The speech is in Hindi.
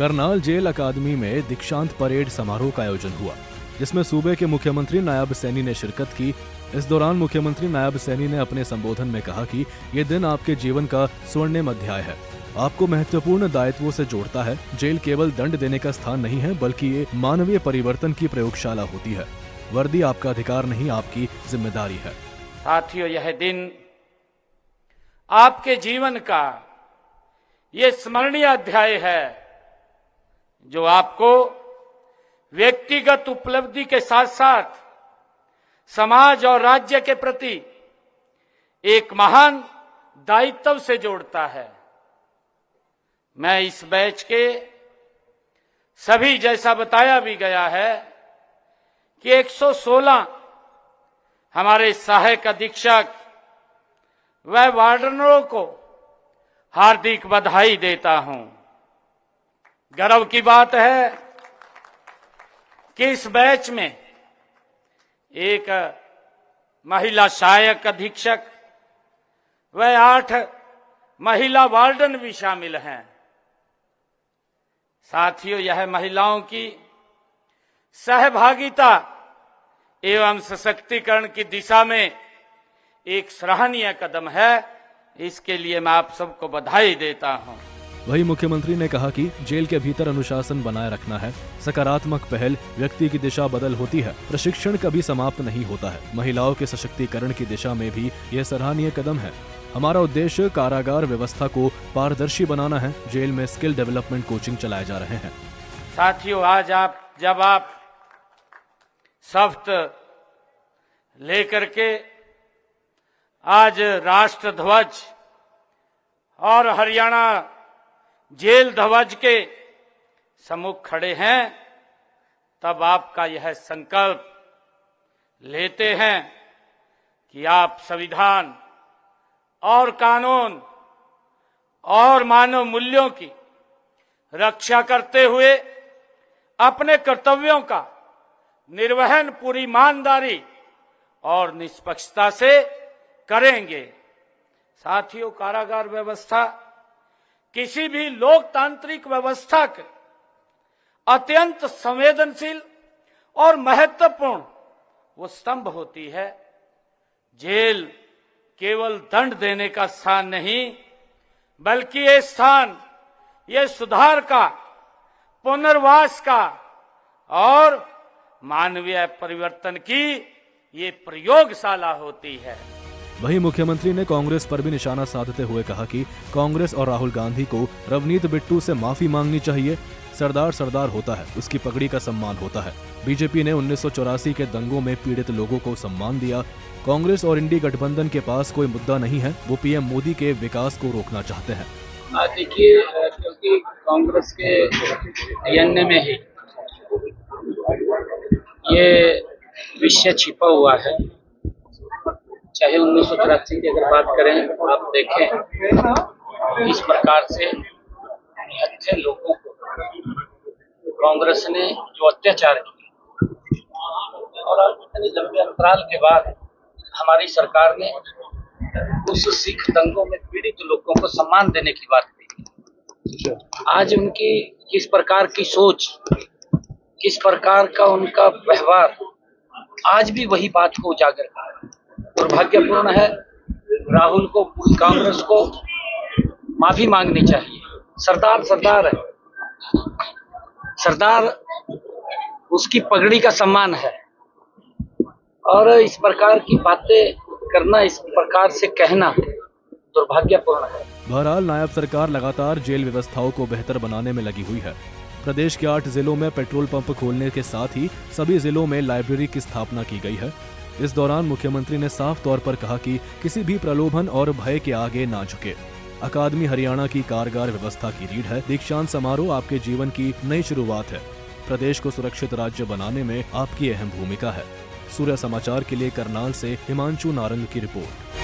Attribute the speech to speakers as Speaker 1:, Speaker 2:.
Speaker 1: करनाल जेल अकादमी में दीक्षांत परेड समारोह का आयोजन हुआ, जिसमें सूबे के मुख्यमंत्री नायब सैनी ने शिरकत की। इस दौरान मुख्यमंत्री नायब सैनी ने अपने संबोधन में कहा कि ये दिन आपके जीवन का स्वर्णिम अध्याय है, आपको महत्वपूर्ण दायित्वों से जोड़ता है। जेल केवल दंड देने का स्थान नहीं है, बल्कि ये मानवीय परिवर्तन की प्रयोगशाला होती है। वर्दी आपका अधिकार नहीं, आपकी जिम्मेदारी है।
Speaker 2: साथियों, यह दिन आपके जीवन का ये स्मरणीय अध्याय है, जो आपको व्यक्तिगत उपलब्धि के साथ साथ समाज और राज्य के प्रति एक महान दायित्व से जोड़ता है। मैं इस बैच के सभी, जैसा बताया भी गया है कि 116 हमारे सहायक अधीक्षक व वार्डनरों को हार्दिक बधाई देता हूं। गर्व की बात है कि इस बैच में एक महिला सहायक अधीक्षक व 8 महिला वार्डन भी शामिल हैं। साथियों, यह महिलाओं की सहभागिता एवं सशक्तिकरण की दिशा में एक सराहनीय कदम है। इसके लिए मैं आप सबको बधाई देता हूं।
Speaker 1: वहीं मुख्यमंत्री ने कहा कि जेल के भीतर अनुशासन बनाए रखना है। सकारात्मक पहल व्यक्ति की दिशा बदल होती है। प्रशिक्षण कभी समाप्त नहीं होता है। महिलाओं के सशक्तिकरण की दिशा में भी यह सराहनीय कदम है। हमारा उद्देश्य कारागार व्यवस्था को पारदर्शी बनाना है। जेल में स्किल डेवलपमेंट कोचिंग चलाए जा रहे हैं।
Speaker 2: साथियों, आज जब आप शपथ लेकर के आज राष्ट्र ध्वज और हरियाणा जेल ध्वज के सम्मुख खड़े हैं, तब आपका यह संकल्प लेते हैं कि आप संविधान और कानून और मानव मूल्यों की रक्षा करते हुए अपने कर्तव्यों का निर्वहन पूरी ईमानदारी और निष्पक्षता से करेंगे। साथियों, कारागार व्यवस्था किसी भी लोकतांत्रिक व्यवस्था के अत्यंत संवेदनशील और महत्वपूर्ण वो स्तंभ होती है। जेल केवल दंड देने का स्थान नहीं, बल्कि ये स्थान ये सुधार का, पुनर्वास का और मानवीय परिवर्तन की ये प्रयोगशाला होती है।
Speaker 1: वहीं मुख्यमंत्री ने कांग्रेस पर भी निशाना साधते हुए कहा कि कांग्रेस और राहुल गांधी को रवनीत बिट्टू से माफी मांगनी चाहिए। सरदार सरदार होता है, उसकी पगड़ी का सम्मान होता है। बीजेपी ने 1984 के दंगों में पीड़ित लोगों को सम्मान दिया। कांग्रेस और इंडी गठबंधन के पास कोई मुद्दा नहीं है, वो पीएम मोदी के विकास को रोकना चाहते हैं।
Speaker 3: देखिए, क्योंकि कांग्रेस के डीएनए में ही ये विषय छिपा हुआ है। चाहे 1984 की अगर बात करें, आप देखें इस प्रकार से अच्छे लोगों को कांग्रेस ने जो अत्याचार किए, और इतने लंबे अंतराल के बाद हमारी सरकार ने उस सिख दंगों में पीड़ित लोगों को सम्मान देने की बात की। आज उनकी किस प्रकार की सोच, किस प्रकार का उनका व्यवहार आज भी वही बात को उजागर कर रहा है। दुर्भाग्यपूर्ण है। राहुल को, कांग्रेस को माफी मांगनी चाहिए। सरदार सरदार है, सरदार उसकी पगड़ी का सम्मान है, और इस प्रकार की बातें करना, इस प्रकार से कहना दुर्भाग्यपूर्ण है।
Speaker 1: बहरहाल नायब सरकार लगातार जेल व्यवस्थाओं को बेहतर बनाने में लगी हुई है। प्रदेश के 8 जिलों में पेट्रोल पंप खोलने के साथ ही सभी जिलों में लाइब्रेरी की स्थापना की गई है। इस दौरान मुख्यमंत्री ने साफ तौर पर कहा कि किसी भी प्रलोभन और भय के आगे ना झुके। अकादमी हरियाणा की कारगर व्यवस्था की रीढ़ है। दीक्षांत समारोह आपके जीवन की नई शुरुआत है। प्रदेश को सुरक्षित राज्य बनाने में आपकी अहम भूमिका है। सूर्य समाचार के लिए करनाल से हिमांशु नारंग की रिपोर्ट।